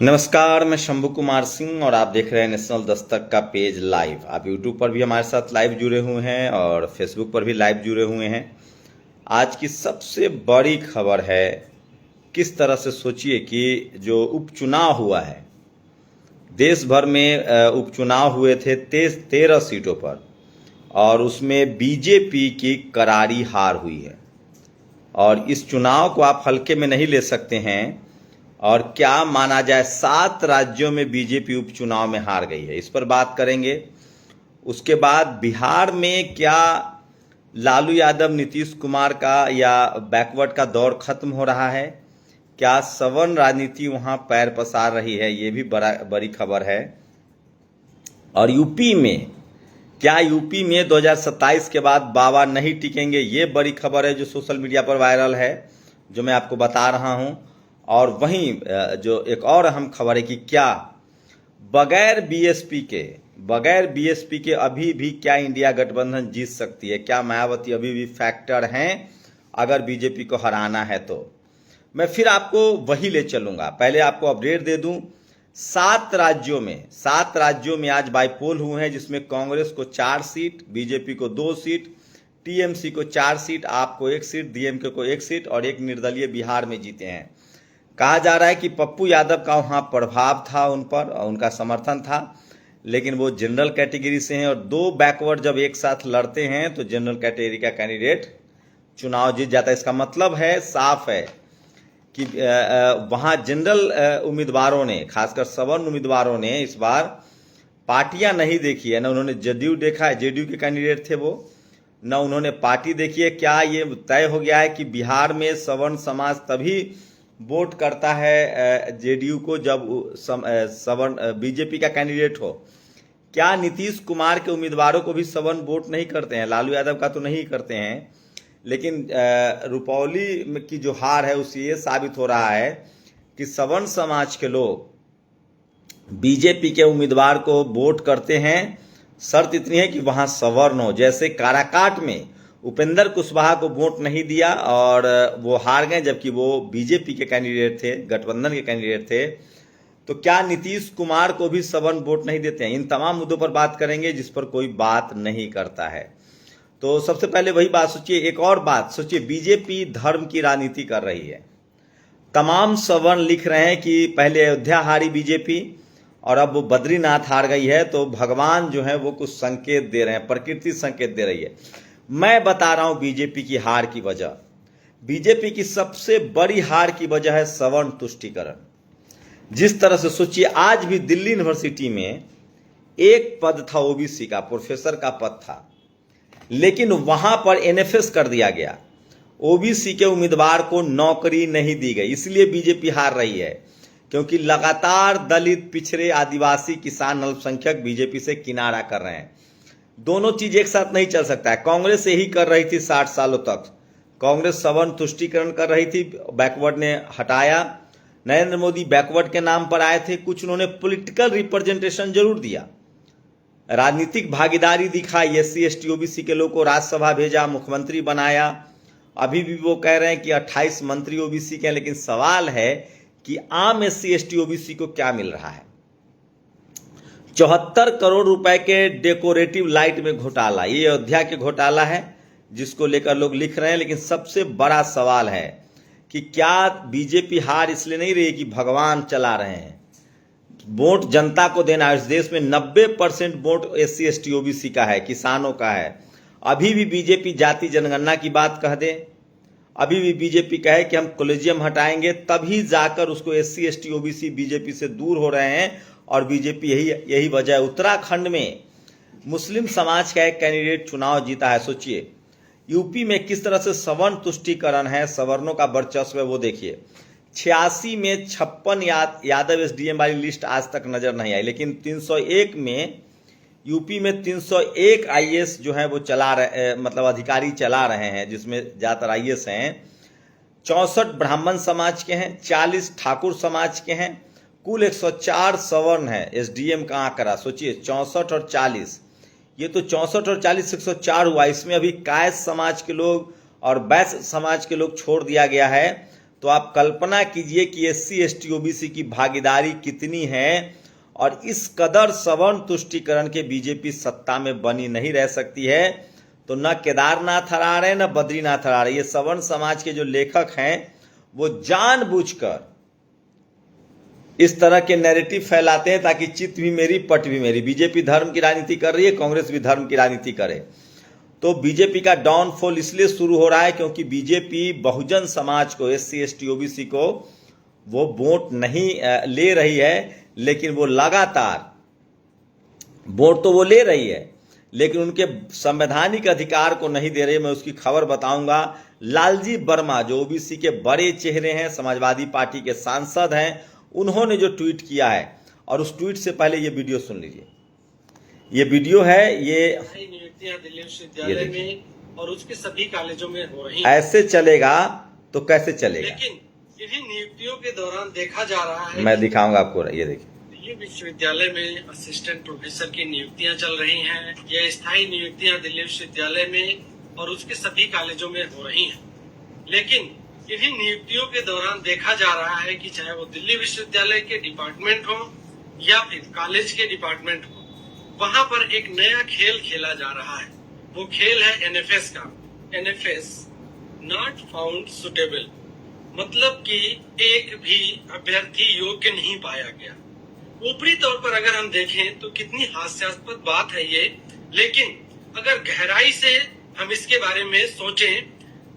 नमस्कार, मैं शंभू कुमार सिंह और आप देख रहे हैं नेशनल दस्तक का पेज लाइव। आप यूट्यूब पर भी हमारे साथ लाइव जुड़े हुए हैं और फेसबुक पर भी लाइव जुड़े हुए हैं। आज की सबसे बड़ी खबर है, किस तरह से सोचिए कि जो उपचुनाव हुआ है, देश भर में उपचुनाव हुए थे 13 सीटों पर और उसमें बीजेपी की करारी हार हुई है। और इस चुनाव को आप हल्के में नहीं ले सकते हैं। और क्या माना जाए, 7 राज्यों में बीजेपी उपचुनाव में हार गई है, इस पर बात करेंगे। उसके बाद बिहार में क्या लालू यादव नीतीश कुमार का या बैकवर्ड का दौर खत्म हो रहा है, क्या सवर्ण राजनीति वहां पैर पसार रही है, ये भी बड़ी खबर है। और यूपी में क्या यूपी में 2027 के बाद बाबा नहीं टिकेंगे, ये बड़ी खबर है जो सोशल मीडिया पर वायरल है, जो मैं आपको बता रहा हूं। और वहीं जो एक और अहम खबर है कि क्या बगैर बीएसपी के अभी भी क्या इंडिया गठबंधन जीत सकती है, क्या मायावती अभी भी फैक्टर हैं अगर बीजेपी को हराना है तो। मैं फिर आपको वही ले चलूंगा। पहले आपको अपडेट दे दूं, 7 राज्यों में आज बाईपोल हुए हैं, जिसमें कांग्रेस को 4 सीट, बीजेपी को 2 सीट, टीएमसी को 4 सीट, आपको 1 सीट, डीएमके को 1 सीट और एक निर्दलीय बिहार में जीते हैं। कहा जा रहा है कि पप्पू यादव का वहां प्रभाव था उन पर और उनका समर्थन था, लेकिन वो जनरल कैटेगरी से हैं और 2 बैकवर्ड जब एक साथ लड़ते हैं तो जनरल कैटेगरी का कैंडिडेट चुनाव जीत जाता है। इसका मतलब है, साफ है कि वहां जनरल उम्मीदवारों ने, खासकर सवर्ण उम्मीदवारों ने इस बार पार्टियां नहीं देखी है। न उन्होंने जदयू देखा है, जेडीयू के कैंडिडेट थे वो, न उन्होंने पार्टी देखी है। क्या ये तय हो गया है कि बिहार में सवर्ण समाज तभी वोट करता है जेडीयू को जब सवर्ण बीजेपी का कैंडिडेट हो? क्या नीतीश कुमार के उम्मीदवारों को भी सवर्ण वोट नहीं करते हैं? लालू यादव का तो नहीं करते हैं, लेकिन रुपौली की जो हार है उससे ये साबित हो रहा है कि सवर्ण समाज के लोग बीजेपी के उम्मीदवार को वोट करते हैं। शर्त इतनी है कि वहां सवर्ण हो। जैसे काराकाट में उपेंद्र कुशवाहा को वोट नहीं दिया और वो हार गए, जबकि वो बीजेपी के कैंडिडेट थे, गठबंधन के कैंडिडेट थे। तो क्या नीतीश कुमार को भी सवर्ण वोट नहीं देते हैं? इन तमाम मुद्दों पर बात करेंगे जिस पर कोई बात नहीं करता है। तो सबसे पहले वही बात सोचिए। एक और बात सोचिए, बीजेपी धर्म की राजनीति कर रही है। तमाम सवर्ण लिख रहे हैं कि पहले अयोध्या हारी बीजेपी और अब वो बद्रीनाथ हार गई है, तो भगवान जो है वो कुछ संकेत दे रहे हैं, प्रकृति संकेत दे रही है। मैं बता रहा हूं बीजेपी की हार की वजह। बीजेपी की सबसे बड़ी हार की वजह है सवर्ण तुष्टीकरण। जिस तरह से सोचिए, आज भी दिल्ली यूनिवर्सिटी में एक पद था ओबीसी का, प्रोफेसर का पद था, लेकिन वहां पर एनएफएस कर दिया गया। ओबीसी के उम्मीदवार को नौकरी नहीं दी गई, इसलिए बीजेपी हार रही है, क्योंकि लगातार दलित, पिछड़े, आदिवासी, किसान, अल्पसंख्यक बीजेपी से किनारा कर रहे हैं। दोनों चीज एक साथ नहीं चल सकता है। कांग्रेस यही कर रही थी 60 सालों तक। कांग्रेस सवर्ण तुष्टीकरण कर रही थी, बैकवर्ड ने हटाया। नरेंद्र मोदी बैकवर्ड के नाम पर आए थे, कुछ उन्होंने पॉलिटिकल रिप्रेजेंटेशन जरूर दिया, राजनीतिक भागीदारी दिखाई, एससी एसटी ओबीसी के लोगों को राज्यसभा भेजा, मुख्यमंत्री बनाया। अभी भी वो कह रहे हैं कि 28 मंत्री ओबीसी के हैं, लेकिन सवाल है कि आम एससी एसटी ओबीसी को क्या मिल रहा है? 74 करोड़ रुपए के डेकोरेटिव लाइट में घोटाला, ये अयोध्या के घोटाला है जिसको लेकर लोग लिख रहे हैं। लेकिन सबसे बड़ा सवाल है कि क्या बीजेपी हार इसलिए नहीं रही कि भगवान चला रहे हैं? वोट जनता को देना है। इस देश में 90% वोट एससी एसटी ओबीसी का है, किसानों का है। अभी भी बीजेपी जाति जनगणना की बात कह दे, अभी भी बीजेपी कहे कि हम कॉलेजियम हटाएंगे, तभी जाकर उसको एससी एसटी ओबीसी बीजेपी से दूर हो रहे हैं। और बीजेपी यही वजह है। उत्तराखंड में मुस्लिम समाज का एक कैंडिडेट चुनाव जीता है। सोचिए यूपी में किस तरह से सवर्ण तुष्टीकरण है, सवर्णों का वर्चस्व है, वो देखिए। 86 में 56 यादव एसडीएम वाली लिस्ट आज तक नजर नहीं आई, लेकिन 301 में यूपी में 301 आईएएस जो है वो चला रहे, मतलब अधिकारी चला रहे हैं, जिसमें ज्यादातर आईएएस हैं। 64 ब्राह्मण समाज के हैं, 40 ठाकुर समाज के हैं, कुल 104 सवर्ण है। एसडीएम का आंकड़ा सोचिए, 64 और 40, ये तो 64 और 40 104 हुआ। इसमें अभी कायस्थ समाज के लोग और बैश्य समाज के लोग छोड़ दिया गया है। तो आप कल्पना कीजिए कि एससी एसटी ओबीसी की भागीदारी कितनी है। और इस कदर सवर्ण तुष्टीकरण के बीजेपी सत्ता में बनी नहीं रह सकती है। तो न केदारनाथ हरा रहे न बद्रीनाथ हरा रहे, ये सवर्ण समाज के जो लेखक हैं वो जानबूझकर इस तरह के नैरेटिव फैलाते हैं ताकि चित भी मेरी पट भी मेरी। बीजेपी धर्म की राजनीति कर रही है, कांग्रेस भी धर्म की राजनीति करे। तो बीजेपी का डाउनफॉल इसलिए शुरू हो रहा है क्योंकि बीजेपी बहुजन समाज को, एससी एसटी ओबीसी को वो वोट नहीं ले रही है, लेकिन वो लगातार वोट तो वो ले रही है लेकिन उनके संवैधानिक अधिकार को नहीं दे रही। मैं उसकी खबर बताऊंगा। लालजी वर्मा जो ओबीसी के बड़े चेहरे हैं, समाजवादी पार्टी के सांसद हैं, उन्होंने जो ट्वीट किया है, और उस ट्वीट से पहले ये वीडियो सुन लीजिए। ये वीडियो है, ये नियुक्तियां दिल्ली विश्वविद्यालय में और उसके सभी कॉलेजों में हो रही हैं। ऐसे चलेगा तो कैसे चलेगा? लेकिन इन्हीं नियुक्तियों के दौरान देखा जा रहा है, मैं दिखाऊंगा आपको, ये देखिए। दिल्ली विश्वविद्यालय में असिस्टेंट प्रोफेसर की नियुक्तियां चल रही हैं। ये स्थायी नियुक्तियां दिल्ली विश्वविद्यालय में और उसके सभी कॉलेजों में हो रही हैं। लेकिन इन्हीं नियुक्तियों के दौरान देखा जा रहा है कि चाहे वो दिल्ली विश्वविद्यालय के डिपार्टमेंट हो या फिर कॉलेज के डिपार्टमेंट हो, वहां पर एक नया खेल खेला जा रहा है। वो खेल है एनएफएस का। एनएफएस, नॉट फाउंड सुटेबल, मतलब कि एक भी अभ्यर्थी योग्य नहीं पाया गया। ऊपरी तौर पर अगर हम देखें तो कितनी हास्यास्पद बात है ये, लेकिन अगर गहराई से हम इसके बारे में सोचें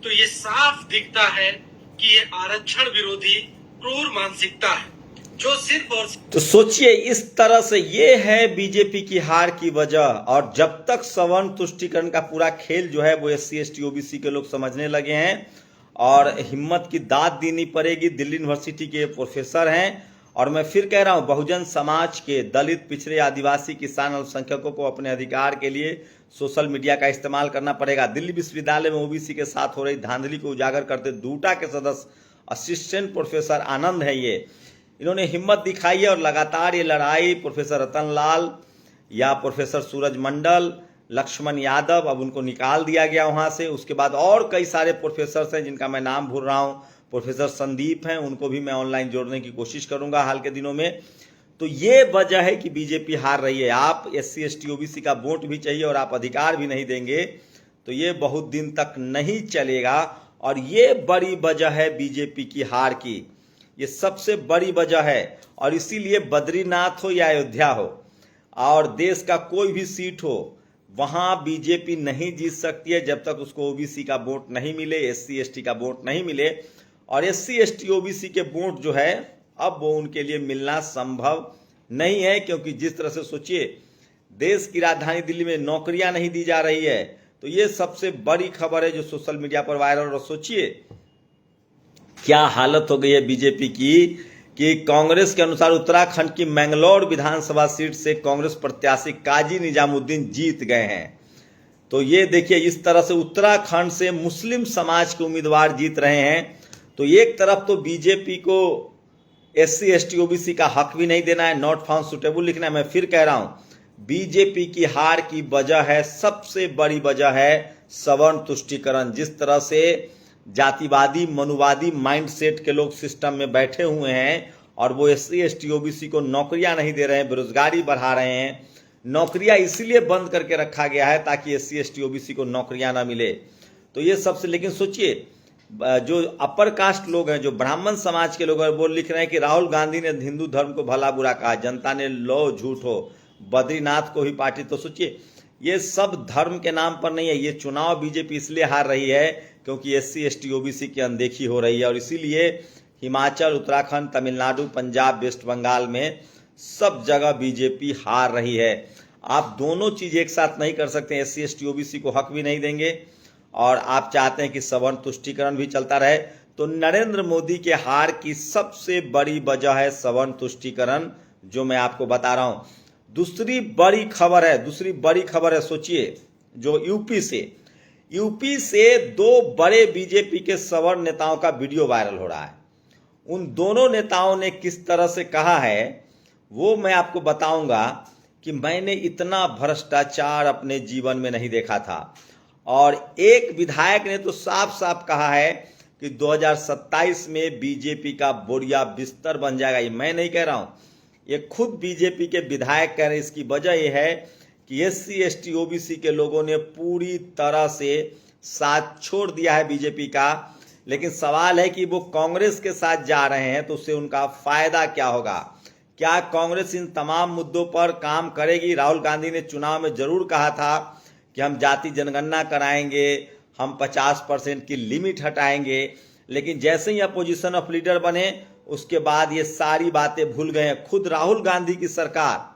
तो ये साफ दिखता है कि ये आरक्षण विरोधी क्रूर मानसिकता है जो सिर्फ और तो सोचिए, इस तरह से ये है बीजेपी की हार की वजह। और जब तक सवर्ण तुष्टीकरण का पूरा खेल जो है वो एससी एसटी ओबीसी के लोग समझने लगे हैं और हिम्मत की दाद देनी पड़ेगी। दिल्ली यूनिवर्सिटी के प्रोफेसर हैं, और मैं फिर कह रहा हूं, बहुजन समाज के दलित, पिछड़े, आदिवासी, किसान, अल्पसंख्यकों को अपने अधिकार के लिए सोशल मीडिया का इस्तेमाल करना पड़ेगा। दिल्ली विश्वविद्यालय में ओबीसी के साथ हो रही धांधली को उजागर करते दूटा के सदस्य असिस्टेंट प्रोफेसर आनंद है, ये इन्होंने हिम्मत दिखाई है और लगातार ये लड़ाई प्रोफेसर रतन लाल या प्रोफेसर सूरज मंडल, लक्ष्मण यादव, अब उनको निकाल दिया गया वहां से। उसके बाद और कई सारे प्रोफेसर हैं जिनका मैं नाम भूल रहा हूं, प्रोफेसर संदीप हैं, उनको भी मैं ऑनलाइन जोड़ने की कोशिश करूंगा हाल के दिनों में। तो ये वजह है कि बीजेपी हार रही है। आप एससी एसटी ओबीसी का वोट भी चाहिए और आप अधिकार भी नहीं देंगे तो ये बहुत दिन तक नहीं चलेगा। और ये बड़ी वजह है बीजेपी की हार की, ये सबसे बड़ी वजह है। और इसीलिए बद्रीनाथ हो या अयोध्या हो और देश का कोई भी सीट हो, वहां बीजेपी नहीं जीत सकती है जब तक उसको ओबीसी का वोट नहीं मिले, एससी एसटी का वोट नहीं मिले। और एससी एसटी ओबीसी के वोट जो है अब वो उनके लिए मिलना संभव नहीं है, क्योंकि जिस तरह से सोचिए, देश की राजधानी दिल्ली में नौकरियां नहीं दी जा रही है। तो ये सबसे बड़ी खबर है जो सोशल मीडिया पर वायरल। और सोचिए क्या हालत हो गई है बीजेपी की कि कांग्रेस के अनुसार उत्तराखंड की मैंगलोर विधानसभा सीट से कांग्रेस प्रत्याशी काजी निजामुद्दीन जीत गए हैं। तो ये देखिए, इस तरह से उत्तराखंड से मुस्लिम समाज के उम्मीदवार जीत रहे हैं। तो एक तरफ तो बीजेपी को एससी एसटी ओबीसी का हक भी नहीं देना है, नॉट फाउंड सुटेबल लिखना है। मैं फिर कह रहा हूं, बीजेपी की हार की वजह है, सबसे बड़ी वजह है सवर्ण तुष्टीकरण। जिस तरह से जातिवादी, मनुवादी माइंडसेट के लोग सिस्टम में बैठे हुए हैं और वो एससी एसटी ओबीसी को नौकरियां नहीं दे रहे हैं, बेरोजगारी बढ़ा रहे हैं। नौकरियां इसीलिए बंद करके रखा गया है ताकि एससी एसटी ओबीसी को नौकरियां ना मिले। तो ये सबसे, लेकिन सोचिए, जो अपर कास्ट लोग हैं, जो ब्राह्मण समाज के लोग हैं, वो लिख रहे हैं कि राहुल गांधी ने हिंदू धर्म को भला बुरा कहा, जनता ने लो झूठ हो, बद्रीनाथ को ही पार्टी। तो सोचिए, ये सब धर्म के नाम पर नहीं है। ये चुनाव बीजेपी इसलिए हार रही है क्योंकि एससी एसटी ओबीसी की अनदेखी हो रही है। और इसीलिए हिमाचल, उत्तराखंड, तमिलनाडु, पंजाब, वेस्ट बंगाल में सब जगह बीजेपी हार रही है। आप दोनों चीज एक साथ नहीं कर सकते। एससी एसटी ओबीसी को हक भी नहीं देंगे और आप चाहते हैं कि सवर्ण तुष्टीकरण भी चलता रहे। तो नरेंद्र मोदी के हार की सबसे बड़ी वजह है सवर्ण तुष्टीकरण, जो मैं आपको बता रहा हूं। दूसरी बड़ी खबर है, सोचिए, जो यूपी से दो बड़े बीजेपी के सवर्ण नेताओं का वीडियो वायरल हो रहा है। उन दोनों नेताओं ने किस तरह से कहा है वो मैं आपको बताऊंगा कि मैंने इतना भ्रष्टाचार अपने जीवन में नहीं देखा था। और एक विधायक ने तो साफ साफ कहा है कि 2027 में बीजेपी का बोरिया बिस्तर बन जाएगा। ये मैं नहीं कह रहा हूं, ये खुद बीजेपी के विधायक कह रहे हैं। इसकी वजह यह है कि SC ST OBC के लोगों ने पूरी तरह से साथ छोड़ दिया है बीजेपी का। लेकिन सवाल है कि वो कांग्रेस के साथ जा रहे हैं तो उससे उनका फायदा क्या होगा? क्या कांग्रेस इन तमाम मुद्दों पर काम करेगी? राहुल गांधी ने चुनाव में जरूर कहा था कि हम जाति जनगणना कराएंगे, हम 50% की लिमिट हटाएंगे, लेकिन जैसे ही अपोजिशन ऑफ लीडर बने उसके बाद ये सारी बातें भूल गए हैं। खुद राहुल गांधी की सरकार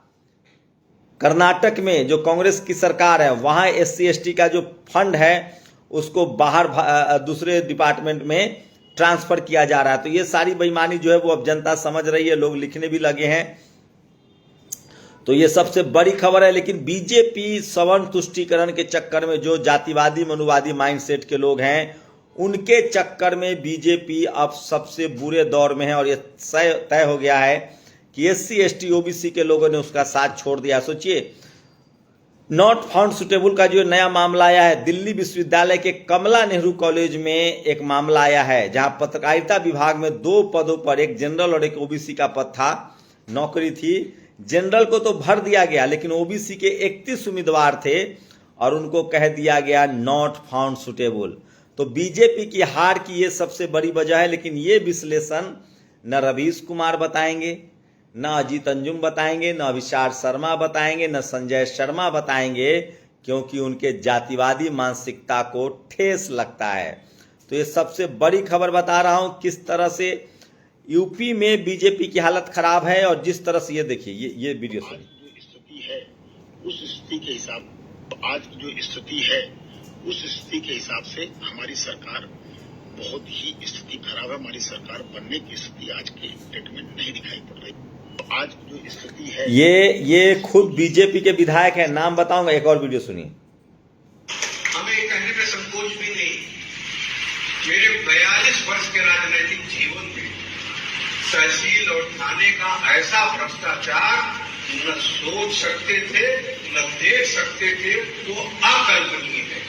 कर्नाटक में जो कांग्रेस की सरकार है, वहां SC ST का जो फंड है उसको बाहर दूसरे डिपार्टमेंट में ट्रांसफर किया जा रहा है। तो ये सारी बेईमानी जो है वो अब जनता समझ रही है, लोग लिखने भी लगे हैं। तो ये सबसे बड़ी खबर है। लेकिन बीजेपी सवर्ण तुष्टीकरण के चक्कर में जो जातिवादी मनुवादी माइंडसेट के लोग हैं, उनके चक्कर में बीजेपी अब सबसे बुरे दौर में है और ये तय हो गया है कि SC ST OBC के लोगों ने उसका साथ छोड़ दिया। सोचिए, नॉट फाउंड सुटेबल का जो नया मामला आया है, दिल्ली विश्वविद्यालय के कमला नेहरू कॉलेज में एक मामला आया है जहां पत्रकारिता विभाग में 2 पदों पर, एक जनरल और एक OBC का पद था, नौकरी थी। जनरल को तो भर दिया गया, लेकिन OBC के 31 उम्मीदवार थे और उनको कह दिया गया नॉट फाउंड सुटेबल। तो बीजेपी की हार की ये सबसे बड़ी वजह है। लेकिन ये विश्लेषण न रवीश कुमार बताएंगे, न अजीत अंजुम बताएंगे, न अभिषार शर्मा बताएंगे, न संजय शर्मा बताएंगे, क्योंकि उनके जातिवादी मानसिकता को ठेस लगता है। तो ये सबसे बड़ी खबर बता रहा हूं, किस तरह से यूपी में बीजेपी की हालत खराब है। और जिस तरह से ये देखिए, ये वीडियो सुनिए। जो स्थिति है उस स्थिति के हिसाब, आज जो स्थिति है उस स्थिति के हिसाब से हमारी सरकार बहुत ही स्थिति खराब है। हमारी सरकार बनने की स्थिति आज के डेट में नहीं दिखाई पड़ रही। आज जो स्थिति है, ये खुद बीजेपी के विधायक है, नाम बताऊंगा, एक और वीडियो सुनिए। हमें कहने में संकोच भी नहीं, मेरे 42 वर्ष के राजनीतिक जीवन में तहसील और थाने का ऐसा भ्रष्टाचार न सोच सकते थे, न देख सकते थे, तो अकल्पनीय है।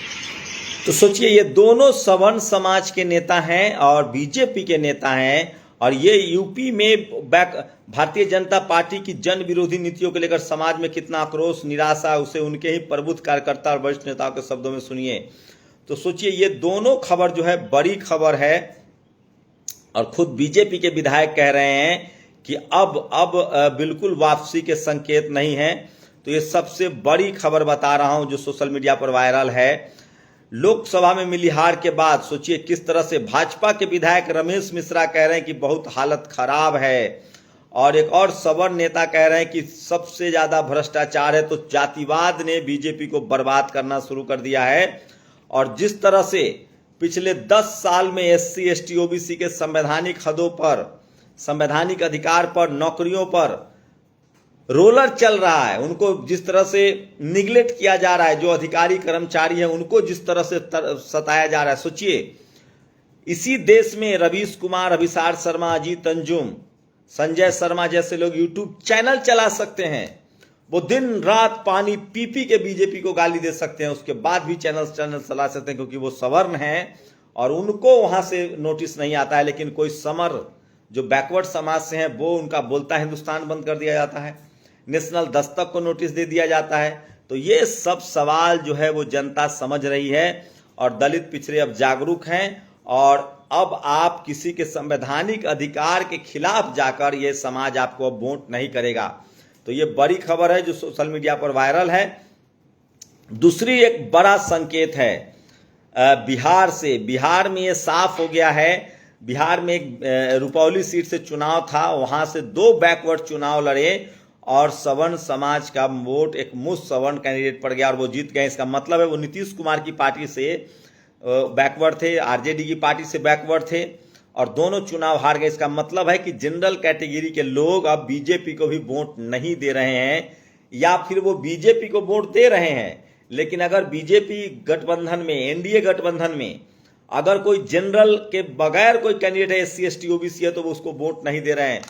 तो सोचिए, ये दोनों सवर्ण समाज के नेता हैं और बीजेपी के नेता हैं, और ये यूपी में भारतीय जनता पार्टी की जन विरोधी नीतियों को लेकर समाज में कितना आक्रोश, निराशा, उसे उनके ही प्रबुद्ध कार्यकर्ता और वरिष्ठ नेताओं के शब्दों में सुनिए। तो सोचिए, ये दोनों खबर जो है बड़ी खबर है और खुद बीजेपी के विधायक कह रहे हैं कि अब बिल्कुल वापसी के संकेत नहीं है। तो ये सबसे बड़ी खबर बता रहा हूं जो सोशल मीडिया पर वायरल है। लोकसभा में मिली हार के बाद सोचिए किस तरह से भाजपा के विधायक रमेश मिश्रा कह रहे हैं कि बहुत हालत खराब है, और एक और सवर्ण नेता कह रहे हैं कि सबसे ज्यादा भ्रष्टाचार है। तो जातिवाद ने बीजेपी को बर्बाद करना शुरू कर दिया है। और जिस तरह से पिछले 10 साल में SC ST OBC के संवैधानिक हदों पर, संवैधानिक अधिकार पर, नौकरियों पर रोलर चल रहा है, उनको जिस तरह से निगलेक्ट किया जा रहा है, जो अधिकारी कर्मचारी हैं उनको जिस तरह से सताया जा रहा है। सोचिए, इसी देश में रवीश कुमार, अभिषार शर्मा, अजीत अंजुम, संजय शर्मा जैसे लोग यूट्यूब चैनल चला सकते हैं। वो दिन रात पानी पी पी के बीजेपी को गाली दे सकते हैं, उसके बाद भी चैनल चला सकते हैं, क्योंकि वो सवर्ण हैं और उनको वहां से नोटिस नहीं आता है। लेकिन कोई समर जो बैकवर्ड समाज से है, वो उनका बोलता हिंदुस्तान बंद कर दिया जाता है, नेशनल दस्तक को नोटिस दे दिया जाता है। तो ये सब सवाल जो है वो जनता समझ रही है और दलित पिछड़े अब जागरूक हैं, और अब आप किसी के संवैधानिक अधिकार के खिलाफ जाकर ये समाज आपको अब वोट नहीं करेगा। तो ये बड़ी खबर है जो सोशल मीडिया पर वायरल है। दूसरी एक बड़ा संकेत है बिहार से। बिहार में ये साफ हो गया है, बिहार में एक रुपौली सीट से चुनाव था, वहां से 2 बैकवर्ड चुनाव लड़े और सवर्ण समाज का वोट एक मुस्त सवर्ण कैंडिडेट पड़ गया और वो जीत गए। इसका मतलब है वो नीतीश कुमार की पार्टी से बैकवर्ड थे, आरजेडी की पार्टी से बैकवर्ड थे और दोनों चुनाव हार गए। इसका मतलब है कि जनरल कैटेगरी के लोग अब बीजेपी को भी वोट नहीं दे रहे हैं, या फिर वो बीजेपी को वोट दे रहे हैं, लेकिन अगर बीजेपी गठबंधन में, एनडीए गठबंधन में अगर कोई जनरल के बगैर कोई कैंडिडेट है, SC ST OBC है, तो वो उसको वोट नहीं दे रहे हैं।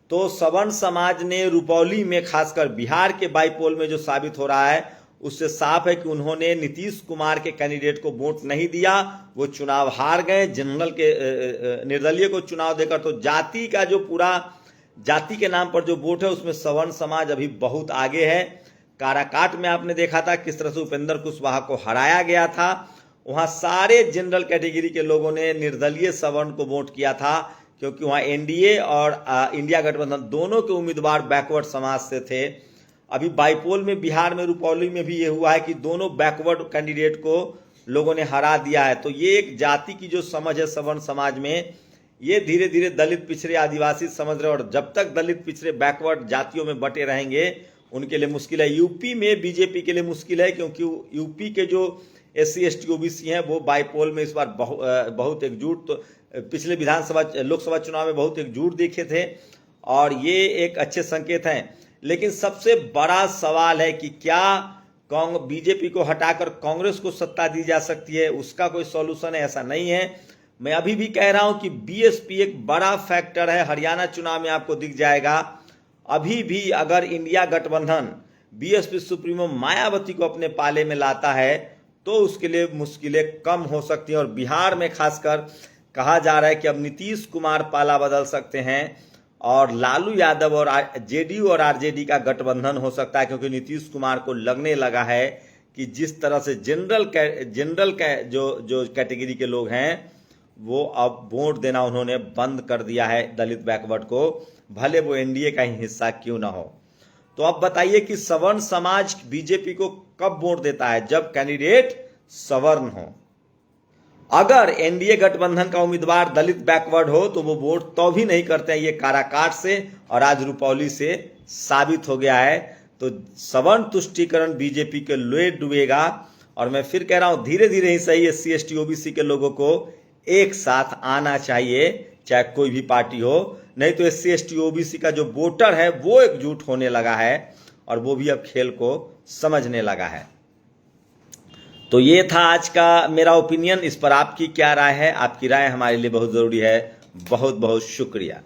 तो सवर्ण समाज ने रुपौली में, खासकर बिहार के बाईपोल में जो साबित हो रहा है उससे साफ है कि उन्होंने नीतीश कुमार के कैंडिडेट को वोट नहीं दिया, वो चुनाव हार गए। जनरल के निर्दलीय को चुनाव देकर तो जाति का जो पूरा जाति के नाम पर जो वोट है उसमें सवर्ण समाज अभी बहुत आगे है। काराकाट में आपने देखा था किस तरह से उपेंद्र कुशवाहा को हराया गया था, वहां सारे जनरल कैटेगरी के लोगों ने निर्दलीय सवर्ण को वोट किया था, क्योंकि वहां एनडीए और इंडिया गठबंधन दोनों के उम्मीदवार बैकवर्ड समाज से थे। अभी बाईपोल में बिहार में रुपौली में भी ये हुआ है कि दोनों बैकवर्ड कैंडिडेट को लोगों ने हरा दिया है। तो ये एक जाति की जो समझ है सवर्ण समाज में, ये धीरे धीरे दलित पिछड़े आदिवासी समझ रहे, और जब तक दलित पिछड़े बैकवर्ड जातियों में बटे रहेंगे उनके लिए मुश्किल है। यूपी में बीजेपी के लिए मुश्किल है, क्योंकि यूपी के जो SC ST OBC हैं वो बाईपोल में इस बार बहुत एकजुट, तो पिछले विधानसभा लोकसभा चुनाव में बहुत एकजुट देखे थे, और ये एक अच्छे संकेत हैं। लेकिन सबसे बड़ा सवाल है कि क्या बीजेपी को हटाकर कांग्रेस को सत्ता दी जा सकती है? उसका कोई सॉल्यूशन है? ऐसा नहीं है। मैं अभी भी कह रहा हूं कि BSP एक बड़ा फैक्टर है। हरियाणा चुनाव में आपको दिख जाएगा। अभी भी अगर इंडिया गठबंधन BSP सुप्रीमो मायावती को अपने पाले में लाता है तो उसके लिए मुश्किलें कम हो सकती हैं। और बिहार में खासकर कहा जा रहा है कि अब नीतीश कुमार पाला बदल सकते हैं और लालू यादव और JDU और RJD का गठबंधन हो सकता है, क्योंकि नीतीश कुमार को लगने लगा है कि जिस तरह से जनरल जो कैटेगरी के लोग हैं वो अब वोट देना उन्होंने बंद कर दिया है दलित बैकवर्ड को, भले वो एनडीए का ही हिस्सा क्यों ना हो। तो अब बताइए कि सवर्ण समाज बीजेपी को कब वोट देता है? जब कैंडिडेट सवर्ण हो। अगर एनडीए गठबंधन का उम्मीदवार दलित बैकवर्ड हो तो वो वोट तो भी नहीं करते हैं। ये काराकाट से और आज रुपौली से साबित हो गया है। तो सवर्ण तुष्टीकरण बीजेपी के लोए डूबेगा। और मैं फिर कह रहा हूं धीरे धीरे ही सही SC ST OBC के लोगों को एक साथ आना चाहिए, चाहे कोई भी पार्टी हो, नहीं तो SC ST OBC का जो वोटर है वो एकजुट होने लगा है और वो भी अब खेल को समझने लगा है। तो ये था आज का मेरा ओपिनियन। इस पर आपकी क्या राय है? आपकी राय हमारे लिए बहुत जरूरी है। बहुत बहुत शुक्रिया।